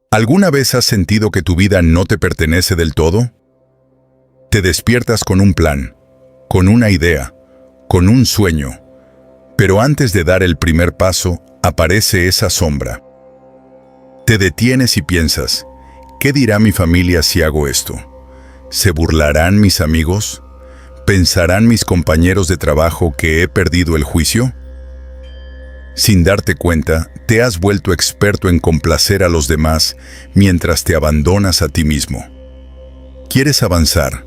¿Alguna vez has sentido que tu vida no te pertenece del todo? Te despiertas con un plan, con una idea, con un sueño, pero antes de dar el primer paso, aparece esa sombra. Te detienes y piensas, ¿qué dirá mi familia si hago esto? ¿Se burlarán mis amigos? ¿Pensarán mis compañeros de trabajo que he perdido el juicio? Sin darte cuenta, te has vuelto experto en complacer a los demás mientras te abandonas a ti mismo. Quieres avanzar,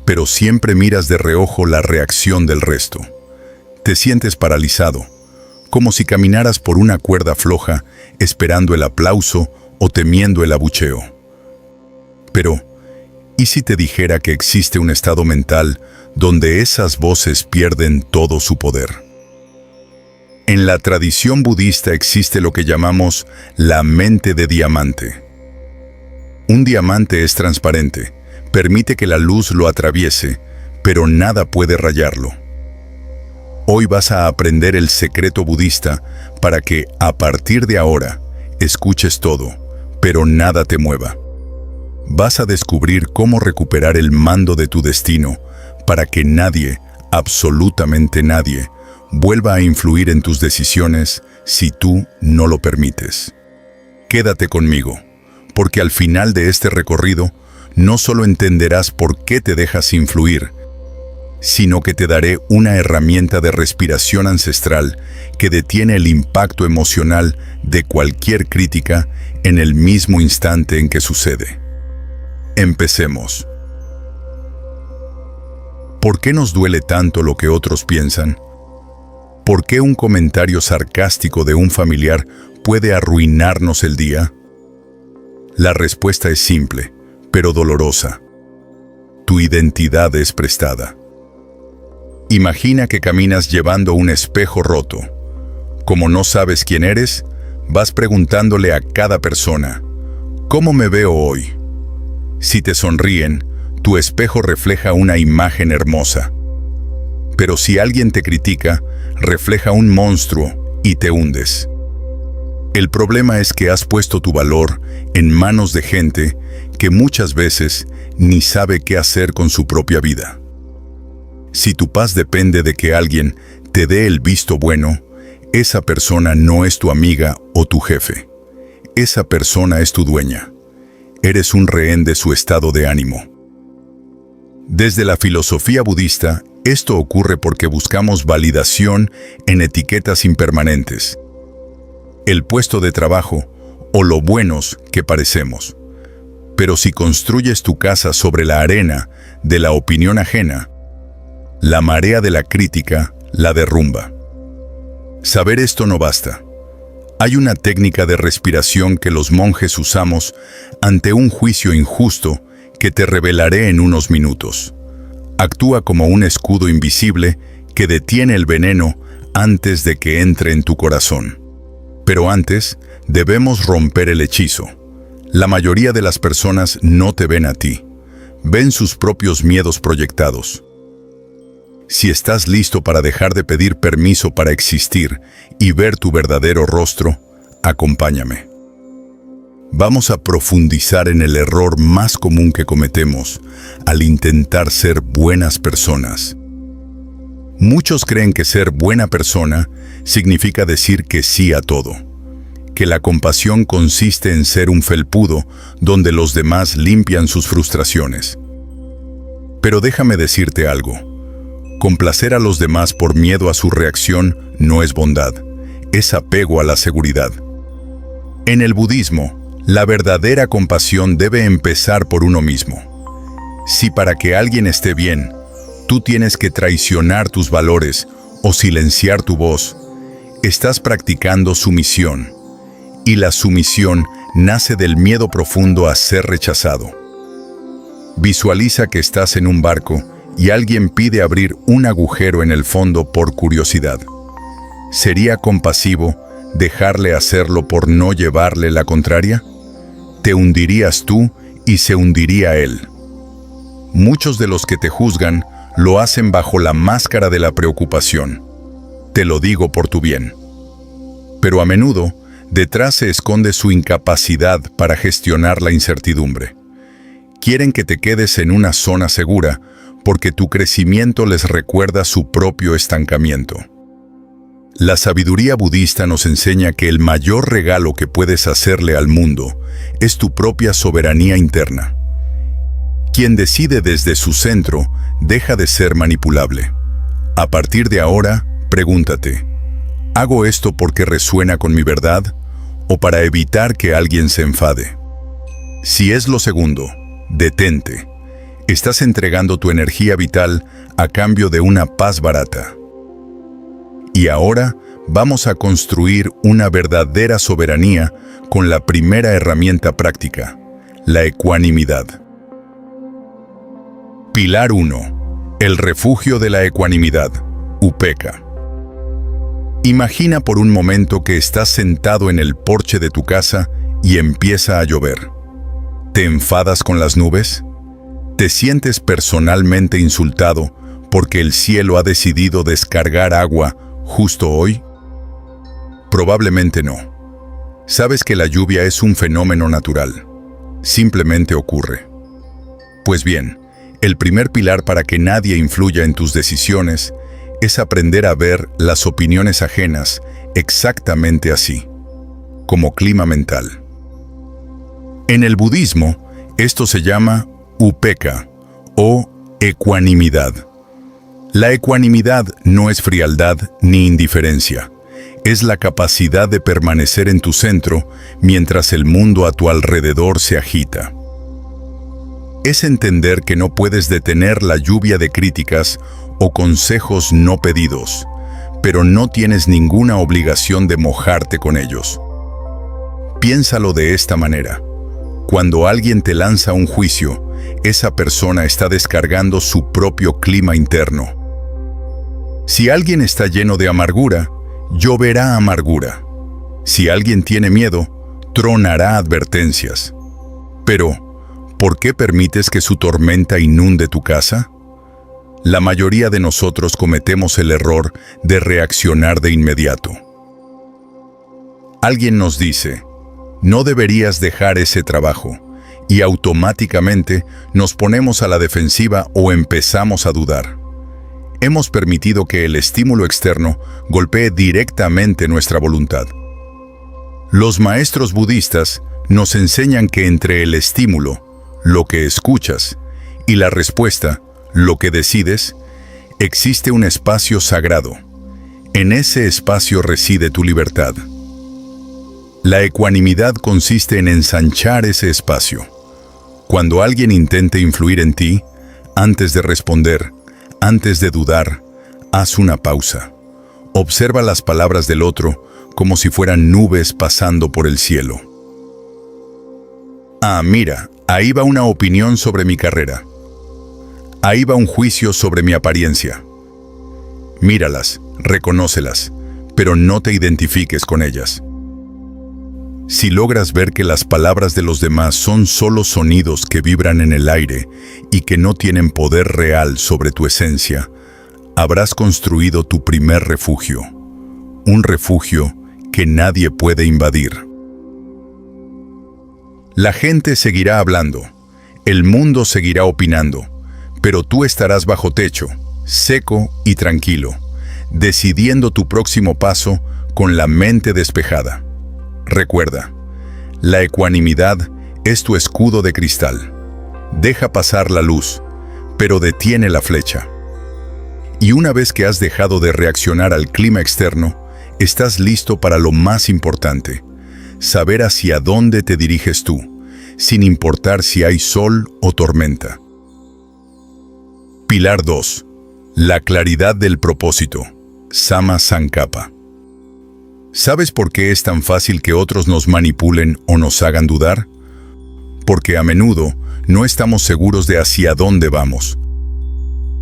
pero siempre miras de reojo la reacción del resto. Te sientes paralizado, como si caminaras por una cuerda floja, esperando el aplauso o temiendo el abucheo. Pero, ¿y si te dijera que existe un estado mental donde esas voces pierden todo su poder? En la tradición budista existe lo que llamamos la mente de diamante. Un diamante es transparente, permite que la luz lo atraviese, pero nada puede rayarlo. Hoy vas a aprender el secreto budista para que, a partir de ahora, escuches todo, pero nada te mueva. Vas a descubrir cómo recuperar el mando de tu destino para que nadie, absolutamente nadie, vuelva a influir en tus decisiones si tú no lo permites. Quédate conmigo, porque al final de este recorrido no solo entenderás por qué te dejas influir, sino que te daré una herramienta de respiración ancestral que detiene el impacto emocional de cualquier crítica en el mismo instante en que sucede. Empecemos. ¿Por qué nos duele tanto lo que otros piensan? ¿Por qué un comentario sarcástico de un familiar puede arruinarnos el día? La respuesta es simple, pero dolorosa. Tu identidad es prestada. Imagina que caminas llevando un espejo roto. Como no sabes quién eres, vas preguntándole a cada persona, ¿cómo me veo hoy? Si te sonríen, tu espejo refleja una imagen hermosa. Pero si alguien te critica, refleja un monstruo y te hundes. El problema es que has puesto tu valor en manos de gente que muchas veces ni sabe qué hacer con su propia vida. Si tu paz depende de que alguien te dé el visto bueno, esa persona no es tu amiga o tu jefe. Esa persona es tu dueña. Eres un rehén de su estado de ánimo. Desde la filosofía budista, esto ocurre porque buscamos validación en etiquetas impermanentes. El puesto de trabajo o lo buenos que parecemos. Pero si construyes tu casa sobre la arena de la opinión ajena, la marea de la crítica la derrumba. Saber esto no basta. Hay una técnica de respiración que los monjes usamos ante un juicio injusto que te revelaré en unos minutos. Actúa como un escudo invisible que detiene el veneno antes de que entre en tu corazón. Pero antes, debemos romper el hechizo. La mayoría de las personas no te ven a ti. Ven sus propios miedos proyectados. Si estás listo para dejar de pedir permiso para existir y ver tu verdadero rostro, acompáñame. Vamos a profundizar en el error más común que cometemos al intentar ser buenas personas. Muchos creen que ser buena persona significa decir que sí a todo, que la compasión consiste en ser un felpudo donde los demás limpian sus frustraciones. Pero déjame decirte algo. Complacer a los demás por miedo a su reacción no es bondad, es apego a la seguridad. En el budismo, la verdadera compasión debe empezar por uno mismo. Si para que alguien esté bien, tú tienes que traicionar tus valores o silenciar tu voz, estás practicando sumisión. Y la sumisión nace del miedo profundo a ser rechazado. Visualiza que estás en un barco y alguien pide abrir un agujero en el fondo por curiosidad. ¿Sería compasivo dejarle hacerlo por no llevarle la contraria? Te hundirías tú y se hundiría él. Muchos de los que te juzgan lo hacen bajo la máscara de la preocupación. Te lo digo por tu bien. Pero a menudo Detrás se esconde su incapacidad para gestionar la incertidumbre. Quieren que te quedes en una zona segura porque tu crecimiento les recuerda su propio estancamiento. La sabiduría budista nos enseña que el mayor regalo que puedes hacerle al mundo es tu propia soberanía interna. Quien decide desde su centro deja de ser manipulable. A partir de ahora, pregúntate, ¿hago esto porque resuena con mi verdad o para evitar que alguien se enfade? Si es lo segundo, detente. Estás entregando tu energía vital a cambio de una paz barata. Y ahora vamos a construir una verdadera soberanía con la primera herramienta práctica, la ecuanimidad. Pilar 1. El refugio de la ecuanimidad, Upekkha. Imagina por un momento que estás sentado en el porche de tu casa y empieza a llover. ¿Te enfadas con las nubes? ¿Te sientes personalmente insultado porque el cielo ha decidido descargar agua justo hoy? Probablemente no. Sabes que la lluvia es un fenómeno natural. Simplemente ocurre. Pues bien, el primer pilar para que nadie influya en tus decisiones es aprender a ver las opiniones ajenas exactamente así, como clima mental. En el budismo, esto se llama Upekkha o ecuanimidad. La ecuanimidad no es frialdad ni indiferencia. Es la capacidad de permanecer en tu centro mientras el mundo a tu alrededor se agita. Es entender que no puedes detener la lluvia de críticas o consejos no pedidos, pero no tienes ninguna obligación de mojarte con ellos. Piénsalo de esta manera. Cuando alguien te lanza un juicio, esa persona está descargando su propio clima interno. Si alguien está lleno de amargura, lloverá amargura. Si alguien tiene miedo, tronará advertencias. Pero, ¿por qué permites que su tormenta inunde tu casa? La mayoría de nosotros cometemos el error de reaccionar de inmediato. Alguien nos dice, no deberías dejar ese trabajo, y automáticamente nos ponemos a la defensiva o empezamos a dudar. Hemos permitido que el estímulo externo golpee directamente nuestra voluntad. Los maestros budistas nos enseñan que entre el estímulo, lo que escuchas, y la respuesta, lo que decides, existe un espacio sagrado. En ese espacio reside tu libertad. La ecuanimidad consiste en ensanchar ese espacio. Cuando alguien intente influir en ti, antes de responder, antes de dudar, haz una pausa. Observa las palabras del otro como si fueran nubes pasando por el cielo. Ah, mira, ahí va una opinión sobre mi carrera. Ahí va un juicio sobre mi apariencia. Míralas, reconócelas, pero no te identifiques con ellas. Si logras ver que las palabras de los demás son solo sonidos que vibran en el aire y que no tienen poder real sobre tu esencia, habrás construido tu primer refugio, un refugio que nadie puede invadir. La gente seguirá hablando, el mundo seguirá opinando, pero tú estarás bajo techo, seco y tranquilo, decidiendo tu próximo paso con la mente despejada. Recuerda, la ecuanimidad es tu escudo de cristal. Deja pasar la luz, pero detiene la flecha. Y una vez que has dejado de reaccionar al clima externo, estás listo para lo más importante, saber hacia dónde te diriges tú, sin importar si hay sol o tormenta. Pilar 2. La claridad del propósito, Samma Sankappa. ¿Sabes por qué es tan fácil que otros nos manipulen o nos hagan dudar? Porque a menudo no estamos seguros de hacia dónde vamos.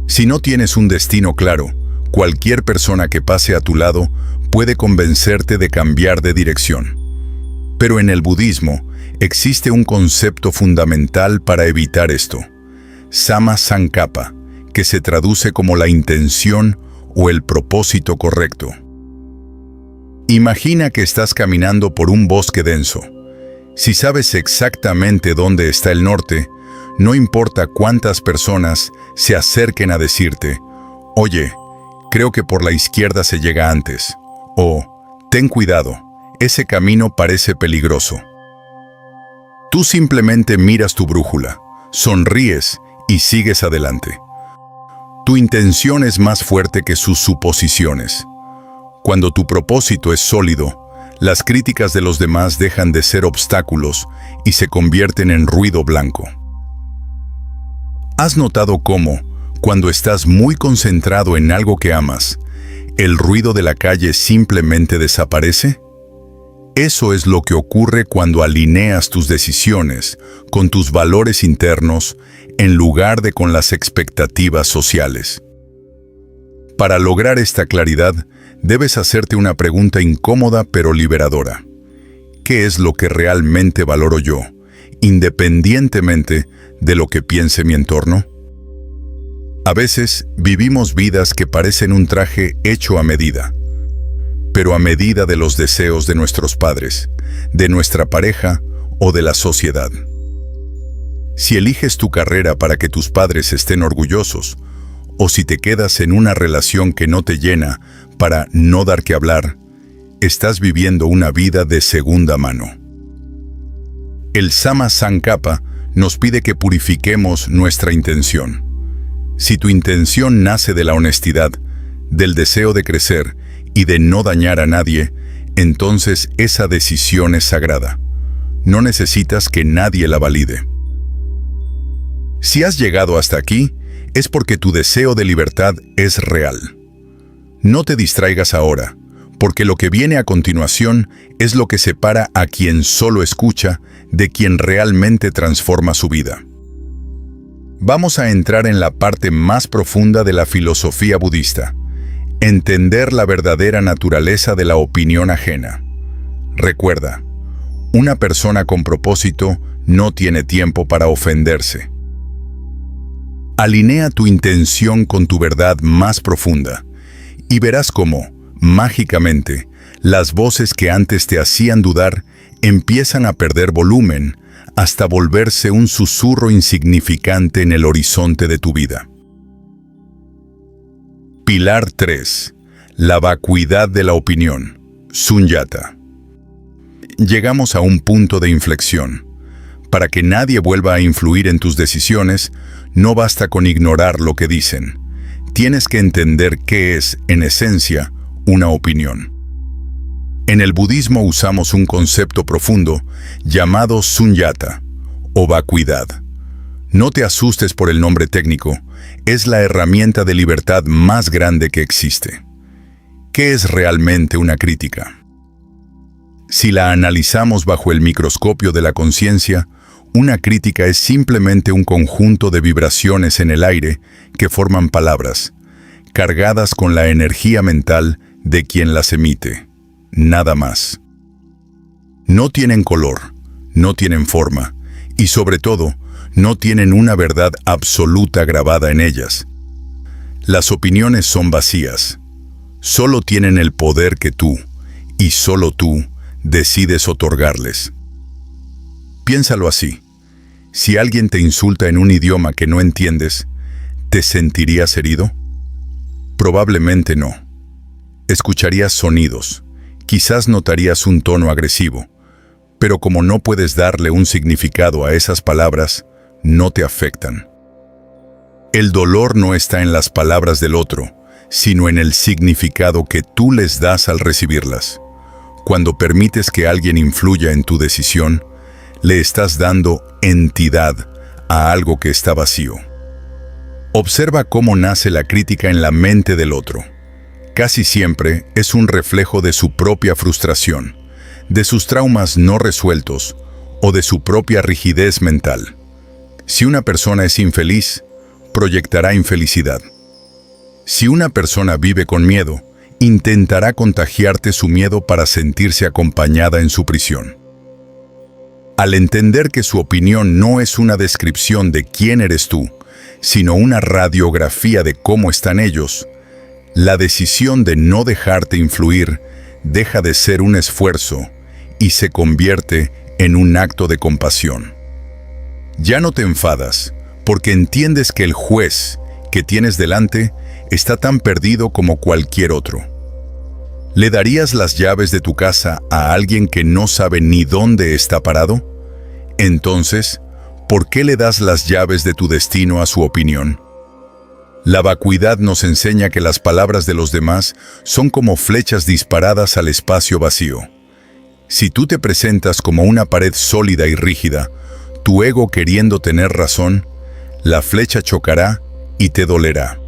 Si no tienes un destino claro, cualquier persona que pase a tu lado puede convencerte de cambiar de dirección. Pero en el budismo existe un concepto fundamental para evitar esto, Samma Sankappa, que se traduce como la intención o el propósito correcto. Imagina que estás caminando por un bosque denso. Si sabes exactamente dónde está el norte, no importa cuántas personas se acerquen a decirte, oye, creo que por la izquierda se llega antes, o ten cuidado, ese camino parece peligroso. Tú simplemente miras tu brújula, sonríes y sigues adelante. Tu intención es más fuerte que sus suposiciones. Cuando tu propósito es sólido, las críticas de los demás dejan de ser obstáculos y se convierten en ruido blanco. ¿Has notado cómo, cuando estás muy concentrado en algo que amas, el ruido de la calle simplemente desaparece? Eso es lo que ocurre cuando alineas tus decisiones con tus valores internos en lugar de con las expectativas sociales. Para lograr esta claridad, debes hacerte una pregunta incómoda pero liberadora. ¿Qué es lo que realmente valoro yo, independientemente de lo que piense mi entorno? A veces vivimos vidas que parecen un traje hecho a medida, pero a medida de los deseos de nuestros padres, de nuestra pareja o de la sociedad. Si eliges tu carrera para que tus padres estén orgullosos, o si te quedas en una relación que no te llena para no dar que hablar, estás viviendo una vida de segunda mano. El Sama Sankapa nos pide que purifiquemos nuestra intención. Si tu intención nace de la honestidad, del deseo de crecer y de no dañar a nadie, entonces esa decisión es sagrada. No necesitas que nadie la valide. Si has llegado hasta aquí, es porque tu deseo de libertad es real. No te distraigas ahora, porque lo que viene a continuación es lo que separa a quien solo escucha de quien realmente transforma su vida. Vamos a entrar en la parte más profunda de la filosofía budista, entender la verdadera naturaleza de la opinión ajena. Recuerda, una persona con propósito no tiene tiempo para ofenderse. Alinea tu intención con tu verdad más profunda y verás cómo, mágicamente, las voces que antes te hacían dudar empiezan a perder volumen hasta volverse un susurro insignificante en el horizonte de tu vida. Pilar 3. La vacuidad de la opinión. Sunyata. Llegamos a un punto de inflexión. Para que nadie vuelva a influir en tus decisiones, no basta con ignorar lo que dicen. Tienes que entender qué es, en esencia, una opinión. En el budismo usamos un concepto profundo llamado sunyata, o vacuidad. No te asustes por el nombre técnico, es la herramienta de libertad más grande que existe. ¿Qué es realmente una crítica? Si la analizamos bajo el microscopio de la conciencia, una crítica es simplemente un conjunto de vibraciones en el aire que forman palabras, cargadas con la energía mental de quien las emite. Nada más. No tienen color, no tienen forma, y sobre todo, no tienen una verdad absoluta grabada en ellas. Las opiniones son vacías. Solo tienen el poder que tú, y solo tú, decides otorgarles. Piénsalo así. Si alguien te insulta en un idioma que no entiendes, ¿te sentirías herido? Probablemente no. Escucharías sonidos, quizás notarías un tono agresivo, pero como no puedes darle un significado a esas palabras, no te afectan. El dolor no está en las palabras del otro, sino en el significado que tú les das al recibirlas. Cuando permites que alguien influya en tu decisión, le estás dando entidad a algo que está vacío. Observa cómo nace la crítica en la mente del otro. Casi siempre es un reflejo de su propia frustración, de sus traumas no resueltos o de su propia rigidez mental. Si una persona es infeliz, proyectará infelicidad. Si una persona vive con miedo, intentará contagiarte su miedo para sentirse acompañada en su prisión. Al entender que su opinión no es una descripción de quién eres tú, sino una radiografía de cómo están ellos, la decisión de no dejarte influir deja de ser un esfuerzo y se convierte en un acto de compasión. Ya no te enfadas, porque entiendes que el juez que tienes delante está tan perdido como cualquier otro. ¿Le darías las llaves de tu casa a alguien que no sabe ni dónde está parado? Entonces, ¿por qué le das las llaves de tu destino a su opinión? La vacuidad nos enseña que las palabras de los demás son como flechas disparadas al espacio vacío. Si tú te presentas como una pared sólida y rígida, tu ego queriendo tener razón, la flecha chocará y te dolerá.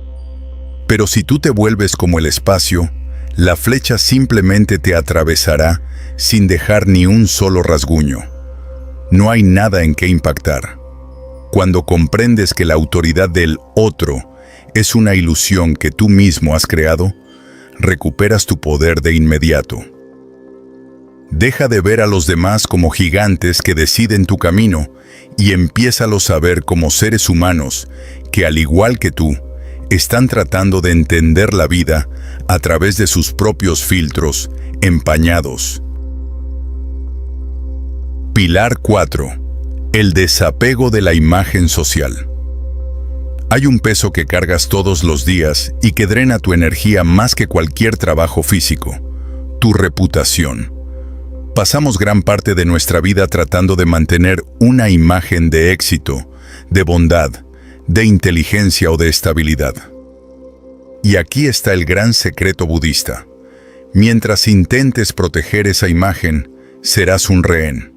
Pero si tú te vuelves como el espacio, la flecha simplemente te atravesará sin dejar ni un solo rasguño. No hay nada en qué impactar. Cuando comprendes que la autoridad del otro es una ilusión que tú mismo has creado, recuperas tu poder de inmediato. Deja de ver a los demás como gigantes que deciden tu camino y empiézalos a ver como seres humanos que, al igual que tú, están tratando de entender la vida a través de sus propios filtros empañados. Pilar 4. El desapego de la imagen social. Hay un peso que cargas todos los días y que drena tu energía más que cualquier trabajo físico: tu reputación. Pasamos gran parte de nuestra vida tratando de mantener una imagen de éxito, de bondad, de inteligencia o de estabilidad. Y aquí está el gran secreto budista. Mientras intentes proteger esa imagen, serás un rehén.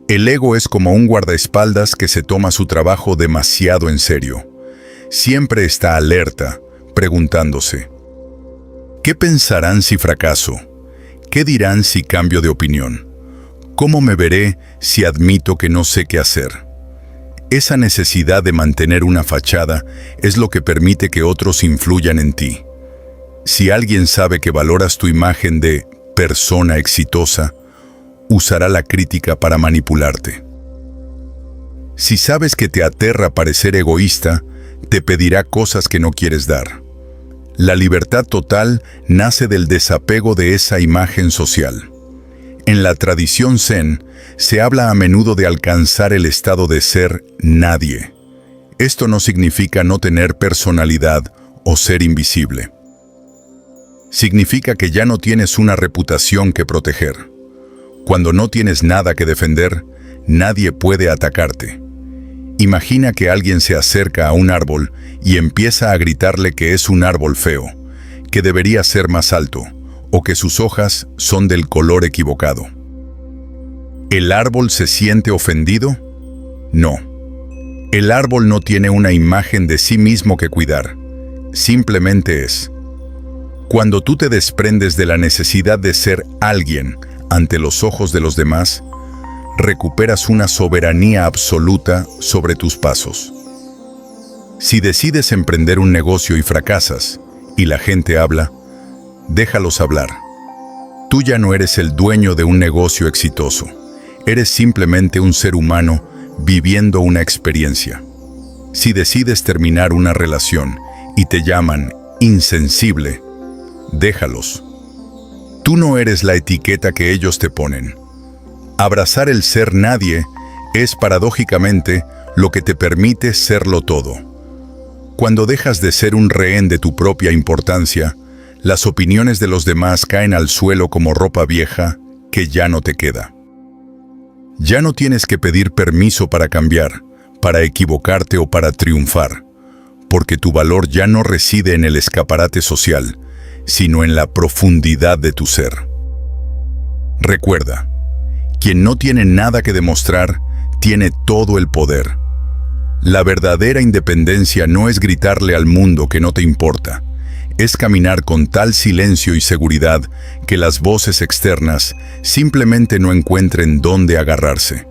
El ego es como un guardaespaldas que se toma su trabajo demasiado en serio. Siempre está alerta, preguntándose: ¿qué pensarán si fracaso? ¿Qué dirán si cambio de opinión? ¿Cómo me veré si admito que no sé qué hacer? Esa necesidad de mantener una fachada es lo que permite que otros influyan en ti. Si alguien sabe que valoras tu imagen de persona exitosa, usará la crítica para manipularte. Si sabes que te aterra parecer egoísta, te pedirá cosas que no quieres dar. La libertad total nace del desapego de esa imagen social. En la tradición Zen, se habla a menudo de alcanzar el estado de ser nadie. Esto no significa no tener personalidad o ser invisible. Significa que ya no tienes una reputación que proteger. Cuando no tienes nada que defender, nadie puede atacarte. Imagina que alguien se acerca a un árbol y empieza a gritarle que es un árbol feo, que debería ser más alto, o que sus hojas son del color equivocado. ¿El árbol se siente ofendido? No. El árbol no tiene una imagen de sí mismo que cuidar. Simplemente es. Cuando tú te desprendes de la necesidad de ser alguien ante los ojos de los demás, recuperas una soberanía absoluta sobre tus pasos. Si decides emprender un negocio y fracasas, y la gente habla, déjalos hablar. Tú ya no eres el dueño de un negocio exitoso. Eres simplemente un ser humano viviendo una experiencia. Si decides terminar una relación y te llaman insensible, déjalos. Tú no eres la etiqueta que ellos te ponen. Abrazar el ser nadie es paradójicamente lo que te permite serlo todo. Cuando dejas de ser un rehén de tu propia importancia, las opiniones de los demás caen al suelo como ropa vieja que ya no te queda. Ya no tienes que pedir permiso para cambiar, para equivocarte o para triunfar, porque tu valor ya no reside en el escaparate social, sino en la profundidad de tu ser. Recuerda, quien no tiene nada que demostrar, tiene todo el poder. La verdadera independencia no es gritarle al mundo que no te importa, es caminar con tal silencio y seguridad que las voces externas simplemente no encuentren dónde agarrarse.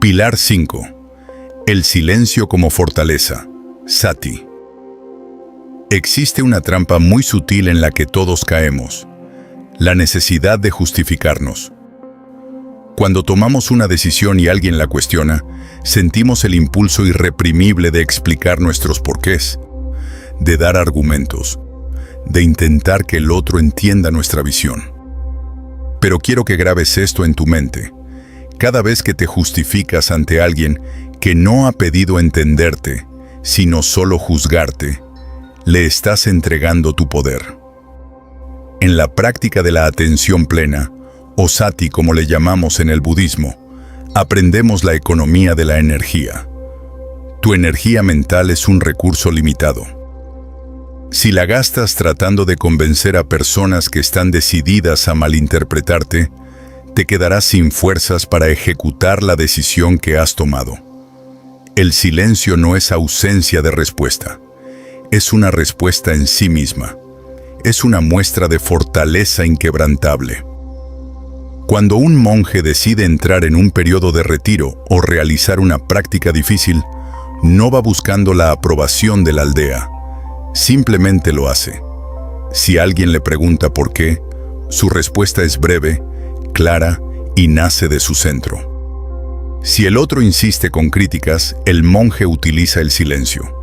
Pilar 5. El silencio como fortaleza. Sati. Existe una trampa muy sutil en la que todos caemos: la necesidad de justificarnos. Cuando tomamos una decisión y alguien la cuestiona, sentimos el impulso irreprimible de explicar nuestros porqués, de dar argumentos, de intentar que el otro entienda nuestra visión. Pero quiero que grabes esto en tu mente. Cada vez que te justificas ante alguien que no ha pedido entenderte, sino solo juzgarte, le estás entregando tu poder. En la práctica de la atención plena, o sati como le llamamos en el budismo, aprendemos la economía de la energía. Tu energía mental es un recurso limitado. Si la gastas tratando de convencer a personas que están decididas a malinterpretarte, te quedarás sin fuerzas para ejecutar la decisión que has tomado. El silencio no es ausencia de respuesta, es una respuesta en sí misma. Es una muestra de fortaleza inquebrantable. Cuando un monje decide entrar en un periodo de retiro o realizar una práctica difícil, no va buscando la aprobación de la aldea, simplemente lo hace. Si alguien le pregunta por qué, su respuesta es breve, clara y nace de su centro. Si el otro insiste con críticas, el monje utiliza el silencio.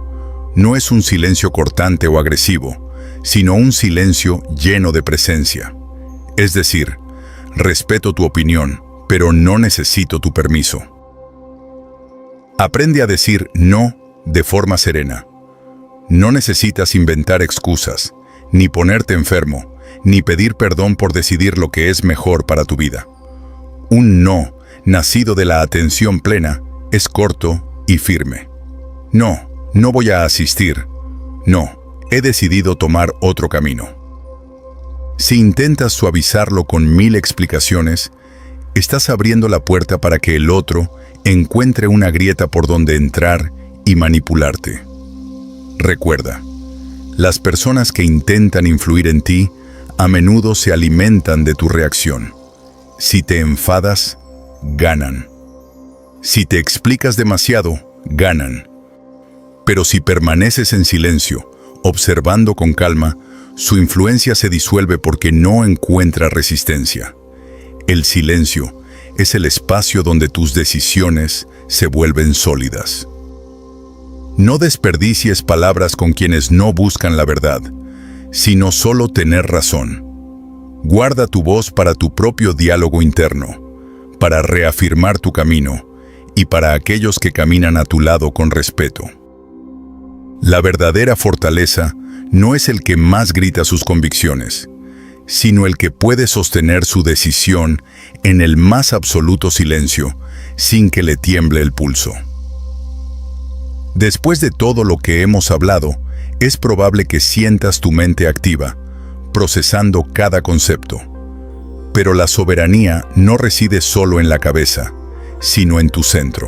No es un silencio cortante o agresivo, sino un silencio lleno de presencia. Es decir, respeto tu opinión, pero no necesito tu permiso. Aprende a decir no de forma serena. No necesitas inventar excusas, ni ponerte enfermo, ni pedir perdón por decidir lo que es mejor para tu vida. Un no, nacido de la atención plena, es corto y firme. No, no voy a asistir. No, he decidido tomar otro camino. Si intentas suavizarlo con 1000 explicaciones, estás abriendo la puerta para que el otro encuentre una grieta por donde entrar y manipularte. Recuerda, las personas que intentan influir en ti a menudo se alimentan de tu reacción. Si te enfadas, ganan. Si te explicas demasiado, ganan. Pero si permaneces en silencio, observando con calma, su influencia se disuelve porque no encuentra resistencia. El silencio es el espacio donde tus decisiones se vuelven sólidas. No desperdicies palabras con quienes no buscan la verdad, sino solo tener razón. Guarda tu voz para tu propio diálogo interno, para reafirmar tu camino y para aquellos que caminan a tu lado con respeto. La verdadera fortaleza no es el que más grita sus convicciones, sino el que puede sostener su decisión en el más absoluto silencio, sin que le tiemble el pulso. Después de todo lo que hemos hablado, es probable que sientas tu mente activa, procesando cada concepto. Pero la soberanía no reside solo en la cabeza, sino en tu centro.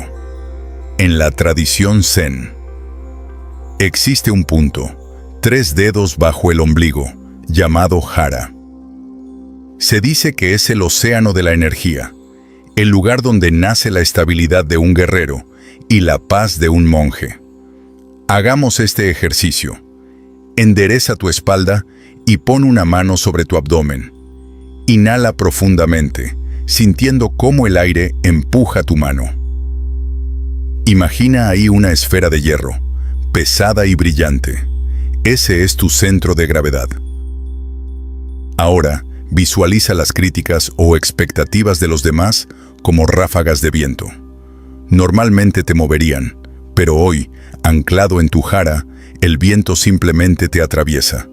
En la tradición Zen, existe un punto, 3 dedos bajo el ombligo, llamado Hara. Se dice que es el océano de la energía, el lugar donde nace la estabilidad de un guerrero y la paz de un monje. Hagamos este ejercicio. Endereza tu espalda y pon una mano sobre tu abdomen. Inhala profundamente, sintiendo cómo el aire empuja tu mano. Imagina ahí una esfera de hierro, pesada y brillante. Ese es tu centro de gravedad. Ahora, visualiza las críticas o expectativas de los demás como ráfagas de viento. Normalmente te moverían, pero hoy, anclado en tu Hara, el viento simplemente te atraviesa.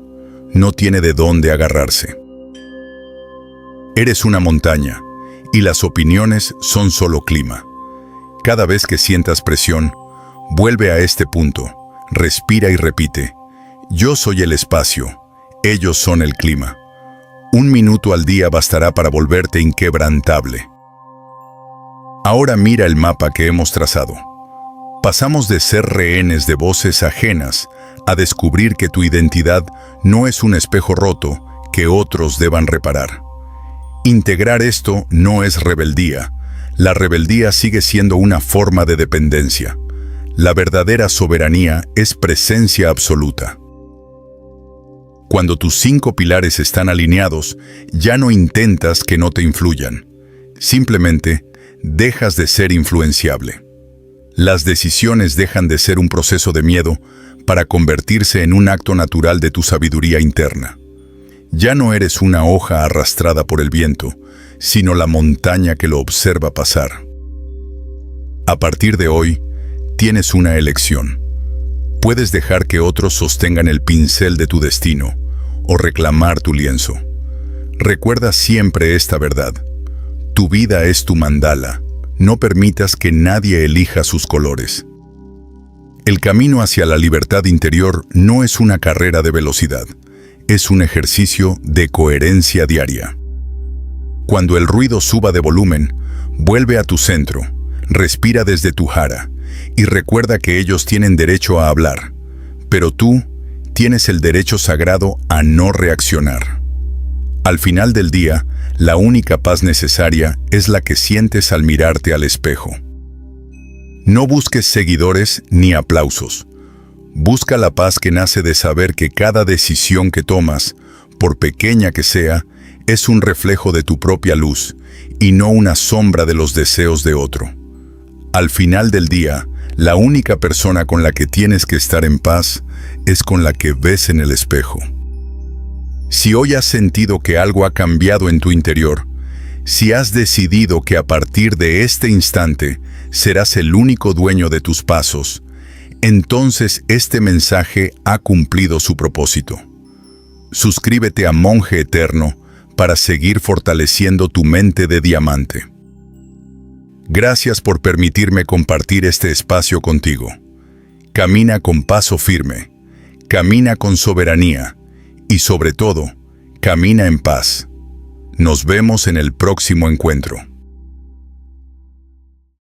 No tiene de dónde agarrarse. Eres una montaña, y las opiniones son solo clima. Cada vez que sientas presión, vuelve a este punto, respira y repite: yo soy el espacio, ellos son el clima. 1 minuto al día bastará para volverte inquebrantable. Ahora mira el mapa que hemos trazado. Pasamos de ser rehenes de voces ajenas a descubrir que tu identidad no es un espejo roto que otros deban reparar. Integrar esto no es rebeldía. La rebeldía sigue siendo una forma de dependencia. La verdadera soberanía es presencia absoluta. Cuando tus 5 pilares están alineados, ya no intentas que no te influyan. Simplemente dejas de ser influenciable. Las decisiones dejan de ser un proceso de miedo para convertirse en un acto natural de tu sabiduría interna. Ya no eres una hoja arrastrada por el viento, sino la montaña que lo observa pasar. A partir de hoy, tienes una elección. Puedes dejar que otros sostengan el pincel de tu destino o reclamar tu lienzo. Recuerda siempre esta verdad. Tu vida es tu mandala. No permitas que nadie elija sus colores. El camino hacia la libertad interior no es una carrera de velocidad. Es un ejercicio de coherencia diaria. Cuando el ruido suba de volumen, vuelve a tu centro, respira desde tu jara y recuerda que ellos tienen derecho a hablar, pero tú tienes el derecho sagrado a no reaccionar. Al final del día, la única paz necesaria es la que sientes al mirarte al espejo. No busques seguidores ni aplausos. Busca la paz que nace de saber que cada decisión que tomas, por pequeña que sea, es un reflejo de tu propia luz y no una sombra de los deseos de otro. Al final del día, la única persona con la que tienes que estar en paz es con la que ves en el espejo. Si hoy has sentido que algo ha cambiado en tu interior, si has decidido que a partir de este instante serás el único dueño de tus pasos, entonces este mensaje ha cumplido su propósito. Suscríbete a Monje Eterno para seguir fortaleciendo tu mente de diamante. Gracias por permitirme compartir este espacio contigo. Camina con paso firme, camina con soberanía y sobre todo, camina en paz. Nos vemos en el próximo encuentro.